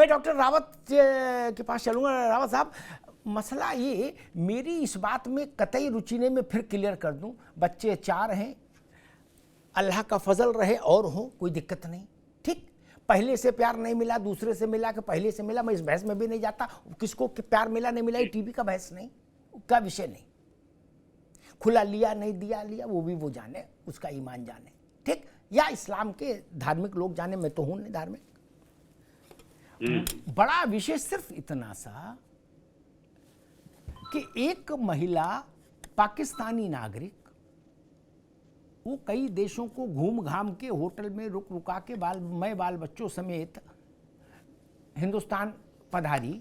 मैं डॉक्टर रावत के पास चलूँगा। रावत साहब, मसला ये, मेरी इस बात में कतई रुचि नहीं, मैं फिर क्लियर कर दूं, बच्चे 4 हैं, अल्लाह का फजल रहे और हो, कोई दिक्कत नहीं, ठीक। पहले से प्यार नहीं मिला, दूसरे से मिला कि पहले से मिला, मैं इस बहस में भी नहीं जाता। किसको प्यार मिला नहीं मिला, ये टीवी का बहस नहीं, का विषय नहीं। खुला लिया नहीं दिया लिया, वो भी वो जाने, उसका ईमान जाने, ठीक, या इस्लाम के धार्मिक लोग जाने, मैं तो हूं नहीं धार्मिक। बड़ा विषय सिर्फ इतना सा कि एक महिला पाकिस्तानी नागरिक, वो कई देशों को घूम घाम के होटल में रुक रुका के बाल बच्चों समेत हिंदुस्तान पधारी।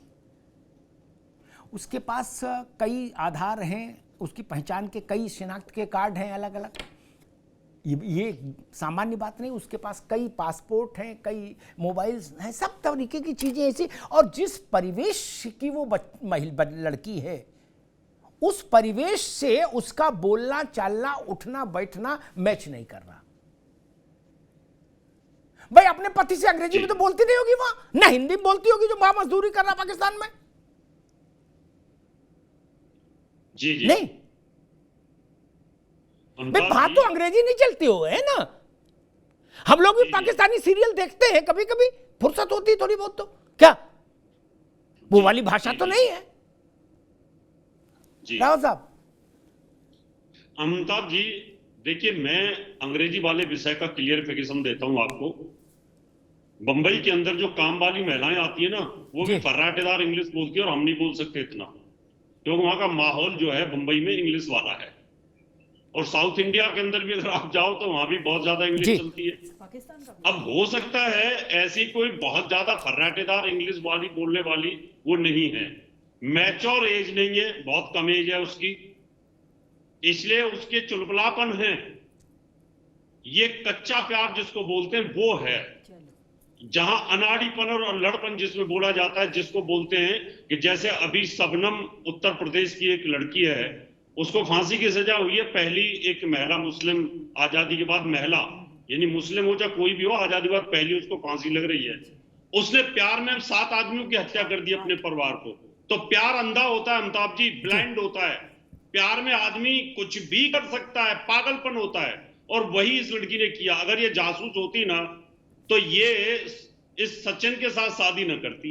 उसके पास कई आधार हैं, उसकी पहचान के कई शिनाख्त के कार्ड हैं अलग अलग। ये सामान्य बात नहीं, उसके पास कई पासपोर्ट हैं, कई मोबाइल्स हैं, सब तरीके की चीज़ें ऐसी। और जिस परिवेश की वो लड़की है, उस परिवेश से उसका बोलना चालना उठना बैठना मैच नहीं कर रहा। भाई अपने पति से अंग्रेजी में तो बोलती नहीं होगी वहां, ना हिंदी में बोलती होगी जो वहां मजदूरी कर रहा पाकिस्तान में। जी नहीं भाई, वहां तो अंग्रेजी नहीं चलती हो, है ना। हम लोग भी पाकिस्तानी सीरियल देखते हैं कभी कभी, फुर्सत होती है थोड़ी बहुत, तो क्या वो वाली भाषा तो नहीं है। रावत साहब, अमिताभ जी देखिए, मैं अंग्रेजी वाले विषय का क्लियरिफिकेशन देता हूं आपको। बंबई के अंदर जो काम वाली महिलाएं आती है ना, वो भी फर्राटेदार इंग्लिश बोलती है, और हम नहीं बोल सकते इतना, क्योंकि वहां का माहौल जो है बंबई में इंग्लिश वाला है। और साउथ इंडिया के अंदर भी अगर आप जाओ तो वहां भी बहुत ज्यादा इंग्लिश चलती है। अब हो सकता है ऐसी कोई बहुत ज्यादा फर्राटेदार इंग्लिश वाली बोलने वाली वो नहीं है, मैच्योर एज नहीं है, बहुत कम एज है उसकी, इसलिए उसके चुलबुलापन है। ये कच्चा प्यार जिसको बोलते हैं वो है, जहां अनाड़ीपन और लड़पन जिसमें बोला जाता है, जिसको बोलते हैं कि जैसे अभी शबनम उत्तर प्रदेश की एक लड़की है, उसको फांसी की सजा हुई है, पहली एक महिला मुस्लिम, आजादी के बाद महिला, यानी मुस्लिम हो चाहे कोई भी हो, आजादी के बाद पहली उसको फांसी लग रही है। उसने प्यार में 7 आदमियों की हत्या कर दी अपने परिवार को। तो प्यार अंधा होता है अमिताभ जी, ब्लाइंड होता है। प्यार में आदमी कुछ भी कर सकता है, पागलपन होता है, और वही इस लड़की ने किया। अगर ये जासूस होती ना तो ये इस सचिन के साथ शादी न करती।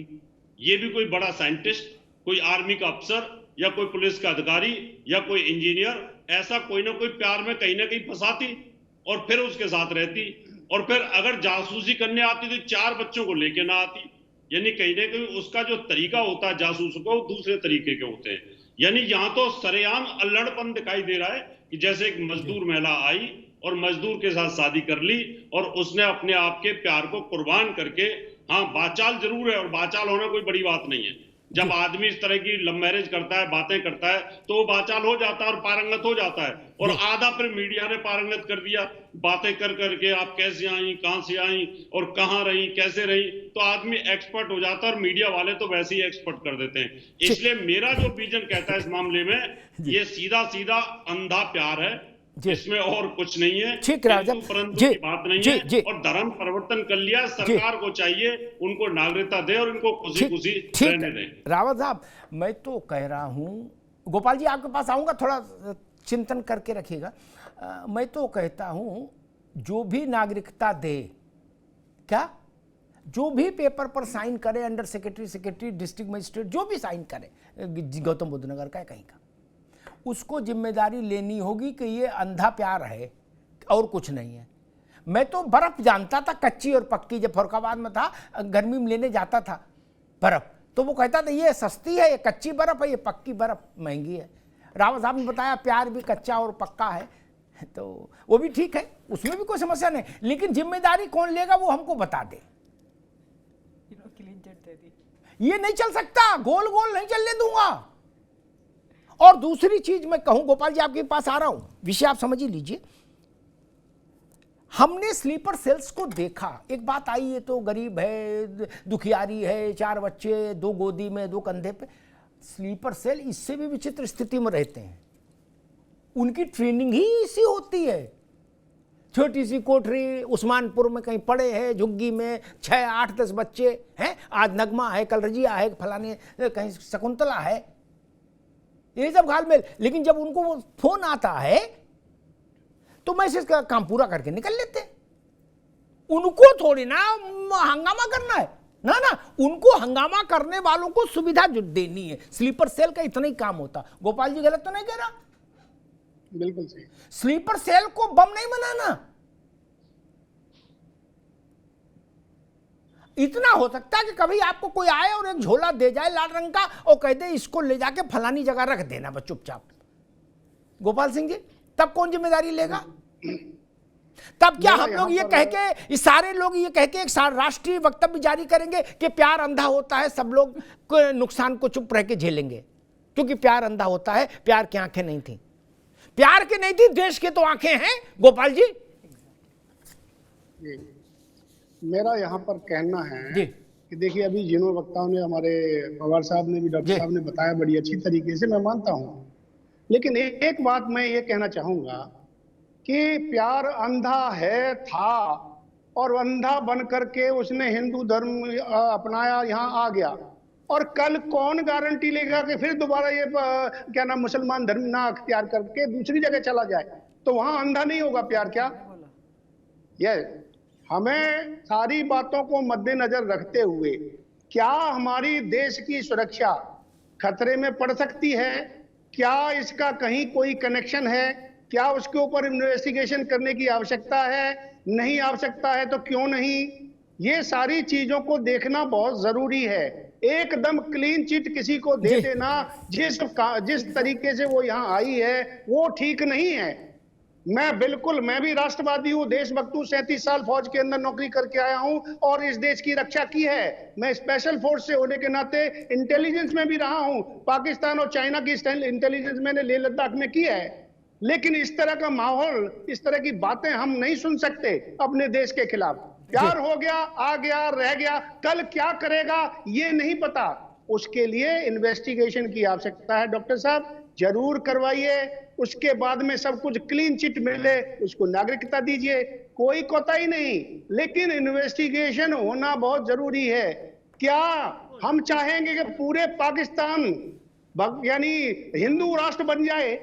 ये भी कोई बड़ा साइंटिस्ट, कोई आर्मी का अफसर, या कोई पुलिस का अधिकारी, या कोई इंजीनियर, ऐसा कोई ना कोई प्यार में कहीं ना कहीं फंसाती और फिर उसके साथ रहती। और फिर अगर जासूसी करने आती तो 4 बच्चों को लेके ना आती। यानी कहीं ना कहीं उसका जो तरीका होता है जासूस को, दूसरे तरीके के होते हैं। यानी यहां तो सरेआम अल्लड़पन दिखाई दे रहा है कि जैसे एक मजदूर महिला आई और मजदूर के साथ शादी कर ली, और उसने अपने आप के प्यार को कुर्बान करके, हाँ बाचाल जरूर है, और बाचाल होना कोई बड़ी बात नहीं है। जब आदमी इस तरह की लव मैरिज करता है, बातें करता है, तो वो बाचाल हो जाता है और पारंगत हो जाता है। और आधा फिर मीडिया ने पारंगत कर दिया, बातें कर करके आप कैसे आई, कहां से आई, और कहां रही, कैसे रही, तो आदमी एक्सपर्ट हो जाता है, और मीडिया वाले तो वैसे ही एक्सपर्ट कर देते हैं। इसलिए मेरा जो विजन कहता है इस मामले में, ये सीधा सीधा अंधा प्यार है, इसमें और कुछ नहीं है, परंतु की बात नहीं है। और धर्म परिवर्तन कर लिया, सरकार को चाहिए उनको नागरिकता दे और इनको खुशी खुशी रहने दें। रावत साहब, मैं तो कह रहा हूं, गोपाल जी आपके पास आऊंगा, थोड़ा चिंतन करके रखिएगा। मैं तो कहता हूं जो भी नागरिकता दे, क्या जो भी पेपर पर साइन करे, अंडर सेक्रेटरी, डिस्ट्रिक्ट मजिस्ट्रेट, जो भी साइन करे, गौतम बुद्ध नगर का है कहीं का, उसको जिम्मेदारी लेनी होगी कि ये अंधा प्यार है और कुछ नहीं है। मैं तो बर्फ जानता था, कच्ची और पक्की, जब फरुखाबाद में था, गर्मी में लेने जाता था बर्फ, तो वो कहता था ये सस्ती है, ये कच्ची बर्फ है, ये पक्की बर्फ महंगी है। रावत साहब ने बताया प्यार भी कच्चा और पक्का है, तो वो भी ठीक है, उसमें भी कोई समस्या नहीं, लेकिन जिम्मेदारी कौन लेगा वो हमको बता दे। ये नहीं चल सकता, गोल गोल नहीं चलने दूंगा। और दूसरी चीज मैं कहूं, गोपाल जी आपके पास आ रहा हूं, विषय आप समझ ही लीजिए। हमने स्लीपर सेल्स को देखा, एक बात आई, ये तो गरीब है, दुखियारी है, 4 बच्चे, 2 गोदी में, 2 कंधे पे। स्लीपर सेल इससे भी विचित्र स्थिति में रहते हैं, उनकी ट्रेनिंग ही इसी होती है। छोटी सी कोठरी उस्मानपुर में कहीं पड़े हैं, झुग्गी में 6, 8, 10 बच्चे हैं। आज नगमा है, कल रजिया है, फलाने कहीं शकुंतला है, ये सब घालमेल। लेकिन जब उनको वो फोन आता है तो मैसेज का काम पूरा करके निकल लेते हैं। उनको थोड़ी ना हंगामा करना है, ना ना, उनको हंगामा करने वालों को सुविधा जो देनी है। स्लीपर सेल का इतना ही काम होता। गोपाल जी गलत तो नहीं कह रहा? बिल्कुल सही। स्लीपर सेल को बम नहीं बनाना। इतना हो सकता है कि कभी आपको कोई आए और एक झोला दे जाए लाल रंग का और कह दे इसको ले जाके फलानी जगह रख देना बस चुपचाप। गोपाल सिंह जी, तब कौन जिम्मेदारी लेगा? तब क्या हम लोग ये कह के, ये सारे लोग ये कह के एक राष्ट्रीय वक्तव्य जारी करेंगे कि प्यार अंधा होता है, सब लोग नुकसान को चुप रह के झेलेंगे क्योंकि प्यार अंधा होता है? प्यार की आंखें नहीं थी, प्यार की नहीं थी, देश के तो आंखें हैं। गोपाल जी, मेरा यहाँ पर कहना है जी कि देखिए, अभी जिन्हों वक्ताओं ने, हमारे पवार साहब ने भी, डॉक्टर साहब ने बताया बड़ी अच्छी तरीके से, मैं मानता हूँ। लेकिन एक बात मैं ये कहना चाहूंगा कि प्यार अंधा है था और अंधा बन करके उसने हिंदू धर्म अपनाया, यहाँ आ गया, और कल कौन गारंटी लेगा कि फिर दोबारा ये क्या नाम मुसलमान धर्म ना अख्तियार करके दूसरी जगह चला जाए, तो वहां अंधा नहीं होगा प्यार? क्या ये हमें सारी बातों को मद्देनजर रखते हुए, क्या हमारी देश की सुरक्षा खतरे में पड़ सकती है? क्या इसका कहीं कोई कनेक्शन है? क्या उसके ऊपर इन्वेस्टिगेशन करने की आवश्यकता है? नहीं आवश्यकता है तो क्यों नहीं? ये सारी चीजों को देखना बहुत जरूरी है। एकदम क्लीन चिट किसी को दे देना, जिस तरीके से वो यहाँ आई है वो ठीक नहीं है। मैं भी राष्ट्रवादी हूँ, देशभक्त हूँ, 37 साल फौज के अंदर नौकरी करके आया हूँ और इस देश की रक्षा की है। मैं स्पेशल फोर्स से होने के नाते इंटेलिजेंस में भी रहा हूँ। पाकिस्तान और चाइना की इंटेलिजेंस मैंने लेह लद्दाख में की है। लेकिन इस तरह का माहौल, इस तरह की बातें हम नहीं सुन सकते अपने देश के खिलाफ। प्यार हो गया, आ गया, रह गया, कल क्या करेगा ये नहीं पता। उसके लिए इन्वेस्टिगेशन की आवश्यकता है। डॉक्टर साहब जरूर करवाइए, उसके बाद में सब कुछ क्लीन चिट मिले, उसको नागरिकता दीजिए, कोई कोताही नहीं, लेकिन इन्वेस्टिगेशन होना बहुत जरूरी है। क्या हम चाहेंगे कि पूरे पाकिस्तान यानी हिंदू राष्ट्र बन जाए?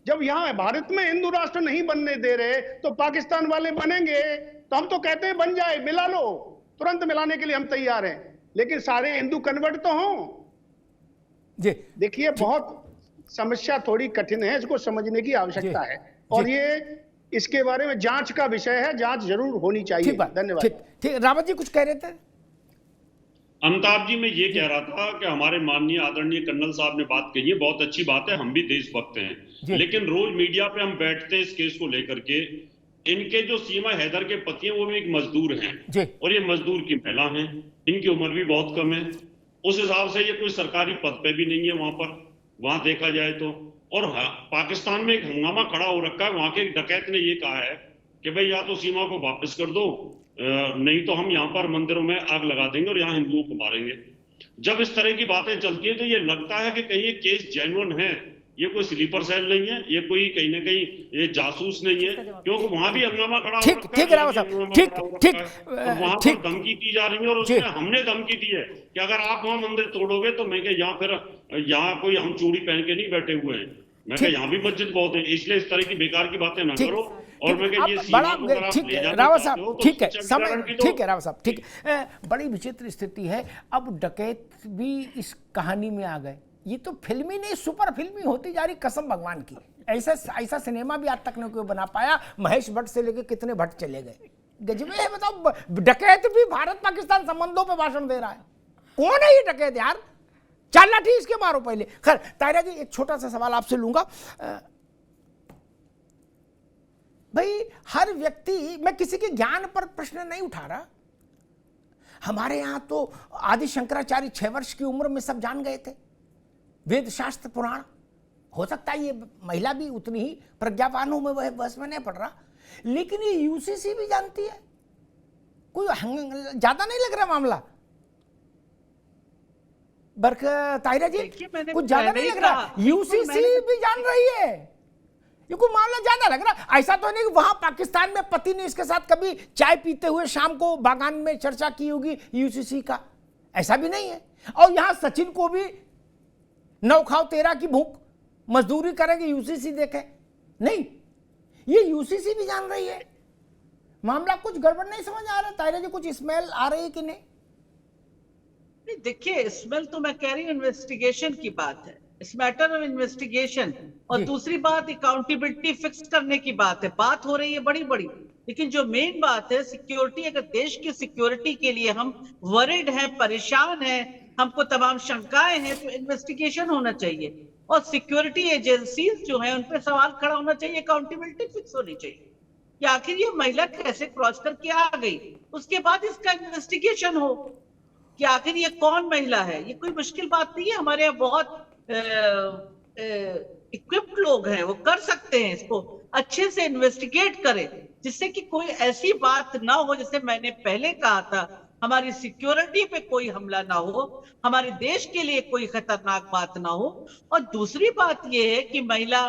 जब यहाँ भारत में हिंदू राष्ट्र नहीं बनने दे रहे तो पाकिस्तान वाले बनेंगे? तो हम तो कहते हैं बन जाए, मिला लो, तुरंत मिलाने के लिए हम तैयार हैं, लेकिन सारे हिंदू कन्वर्ट तो हों। जी देखिए, बहुत समस्या थोड़ी कठिन है, इसको समझने की आवश्यकता है, और ये इसके बारे में जांच का विषय है, जांच जरूर होनी चाहिए। धन्यवाद। ठीक, रावत जी कुछ कह रहे थे? अमिताभ जी, मैं ये कह रहा था कि हमारे माननीय आदरणीय कर्नल साहब ने बात कही है, बहुत अच्छी बात है, हम भी देशभक्त हैं, लेकिन रोज मीडिया पे हम बैठते हैं इस केस को लेकर के। इनके जो सीमा हैदर के पति हैं वो भी एक मजदूर हैं और ये मजदूर की महिला हैं, इनकी उम्र भी बहुत कम है, उस हिसाब से ये कोई सरकारी पद पे भी नहीं है वहां देखा जाए तो। और पाकिस्तान में एक हंगामा खड़ा हो रखा है, वहां के एक डकैत ने ये कहा है कि भाई या तो सीमा को वापस कर दो, नहीं तो हम यहाँ पर मंदिरों में आग लगा देंगे और यहाँ हिंदुओं को मारेंगे। जब इस तरह की बातें चलती है तो ये लगता है कि कहीं ये केस जेन्युइन है, ये कोई स्लीपर सेल नहीं है, ये कोई कहीं ना कहीं ये जासूस नहीं है, क्योंकि वहां भी हंगामा खड़ा हो रखा है, ठीक रावत साहब, ठीक, वहां पर धमकी दी जा रही है और उसमें हमने धमकी दी है कि अगर आप वहां मंदिर तोड़ोगे तो मैं यहाँ फिर यहाँ कोई हम चूड़ी पहन के नहीं बैठे हुए हैं, मैं कहा यहाँ भी मस्जिद बहुत है, इसलिए इस तरह की बेकार की बातें ना करो। और मैं कहा ये बड़ा ठीक है रावत साहब, ठीक है, समय ठीक है रावत साहब, ठीक है। बड़ी विचित्र स्थिति है, अब डकैत भी इस कहानी में आ गए। ये तो फिल्मी नहीं, सुपर फिल्मी होती जा रही, कसम भगवान की। ऐसा सिनेमा भी आज तक नहीं कोई बना पाया। महेश भट्ट से लेके कितने भट्ट चले गए, गजब है। बताओ, डकैत भी भारत पाकिस्तान संबंधों पे भाषण दे रहा है। कौन है ये डकैत यार? 4 लाठी इसके मारो पहले। खैर तायरा जी, एक छोटा सा सवाल आपसे लूंगा। भाई हर व्यक्ति, मैं किसी के ज्ञान पर प्रश्न नहीं उठा रहा। हमारे यहां तो आदि शंकराचार्य 6 वर्ष की उम्र में सब जान गए थे, वेद शास्त्र पुराण। हो सकता है ये महिला भी उतनी ही प्रज्ञावान हो, मैं बस में नहीं पढ़ रहा, लेकिन ये यूसीसी भी जानती है। कोई ज्यादा नहीं लग रहा मामला? ताहिरा जी, कुछ ज्यादा नहीं लग रहा? यूसीसी भी जान रही है, ये कोई मामला ज्यादा लग रहा। ऐसा तो नहीं कि वहां पाकिस्तान में पति ने इसके साथ कभी चाय पीते हुए शाम को बागान में चर्चा की होगी यूसीसी का, ऐसा भी नहीं है। और यहां सचिन को भी नौ खाओ तेरह की भूख, मजदूरी करेंगे यूसीसी देखे नहीं, ये यूसीसी भी जान रही है। मामला कुछ गड़बड़ नहीं समझ आ रहा तायरा जी, कुछ स्मेल आ रही है कि नहीं? देखिए, स्मेल तो मैं कह रही हूँ इन्वेस्टिगेशन की बात है, इस मैटर ऑफ इन्वेस्टिगेशन। और दूसरी बात अकाउंटेबिलिटी फिक्स करने की बात है, बात हो रही है बड़ी बड़ी, लेकिन जो मेन बात है सिक्योरिटी, अगर देश की सिक्योरिटी के लिए हम वरिड हैं, परेशान हैं, हमको तमाम शंकाएं हैं, तो इन्वेस्टिगेशन होना चाहिए और सिक्योरिटी एजेंसीज जो है उन पर सवाल खड़ा होना चाहिए, अकाउंटेबिलिटी फिक्स होनी चाहिए कि आखिर ये महिला कैसे क्रॉस करके आ गई, उसके बाद इसका इन्वेस्टिगेशन हो कि आखिर ये कौन महिला है। ये कोई मुश्किल बात नहीं है, हमारे यहाँ बहुत इक्विप्ड लोग हैं, वो कर सकते हैं, इसको अच्छे से इन्वेस्टिगेट करें जिससे कि कोई ऐसी बात ना हो, जैसे मैंने पहले कहा था, हमारी सिक्योरिटी पे कोई हमला ना हो, हमारे देश के लिए कोई खतरनाक बात ना हो। और दूसरी बात ये है कि महिला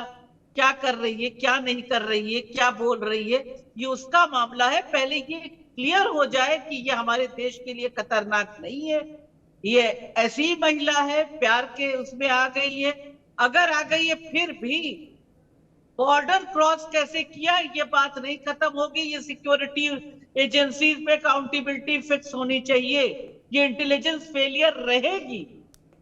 क्या कर रही है, क्या नहीं कर रही है, क्या बोल रही है, ये उसका मामला है। पहले ये क्लियर हो जाए कि ये हमारे देश के लिए खतरनाक नहीं है, ये ऐसी महिला है, प्यार के उसमें आ गई है, अगर आ गई है फिर भी बॉर्डर क्रॉस कैसे किया, ये बात नहीं खत्म होगी। ये सिक्योरिटी एजेंसीज पे अकाउंटेबिलिटी फिक्स होनी चाहिए, ये इंटेलिजेंस फेलियर रहेगी।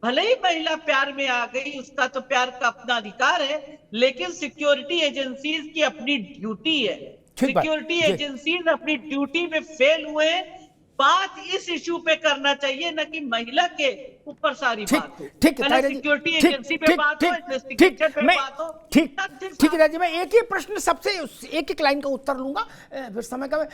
भले ही महिला प्यार में आ गई, उसका तो प्यार का अपना अधिकार है, लेकिन सिक्योरिटी एजेंसीज की अपनी ड्यूटी है, सिक्योरिटी एजेंसीज अपनी ड्यूटी में फेल हुए। बात इस इशू पे करना चाहिए, न कि महिला के ऊपर सारी बात हो। ठीक है, सिक्योरिटी एजेंसी पे बात हो, इन्वेस्टिगेशन पे बात हो। ठीक है राजीव, मैं एक ही प्रश्न सबसे एक लाइन का उत्तर लूंगा, फिर समय का।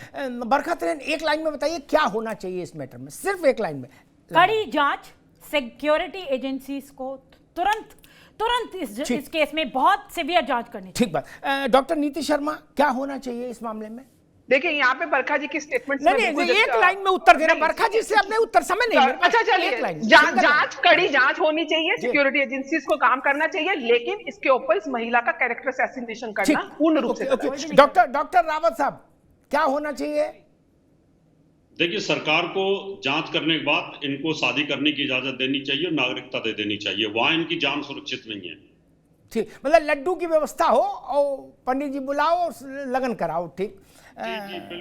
बरखा तरीन, एक लाइन में बताइए क्या होना चाहिए इस मैटर में, सिर्फ एक लाइन में। कड़ी जांच, सिक्योरिटी एजेंसीज को तुरंत इस केस में बहुत सीवियर जांच करनी चाहिए। ठीक बात। डॉक्टर नीति शर्मा, क्या होना चाहिए इस मामले में? देखिए, यहाँ पे बरखा जी की स्टेटमेंट नहीं, एक लाइन में उत्तर देना। बरखा जी से अपने उत्तर समय नहीं। अच्छा चलिए, कड़ी जांच होनी चाहिए, सिक्योरिटी एजेंसीज को काम करना चाहिए, लेकिन इसके ऊपर इस महिला का कैरेक्टर असैसिनेशन करना पूर्ण रूप से। डॉक्टर रावत साहब, क्या होना चाहिए? देखिए, सरकार को जांच करने के बाद इनको शादी करने की इजाजत देनी चाहिए और नागरिकता दे देनी चाहिए, वहां इनकी जान सुरक्षित नहीं है। ठीक, मतलब लड्डू की व्यवस्था हो और पंडित जी बुलाओ और लगन कराओ। ठीक।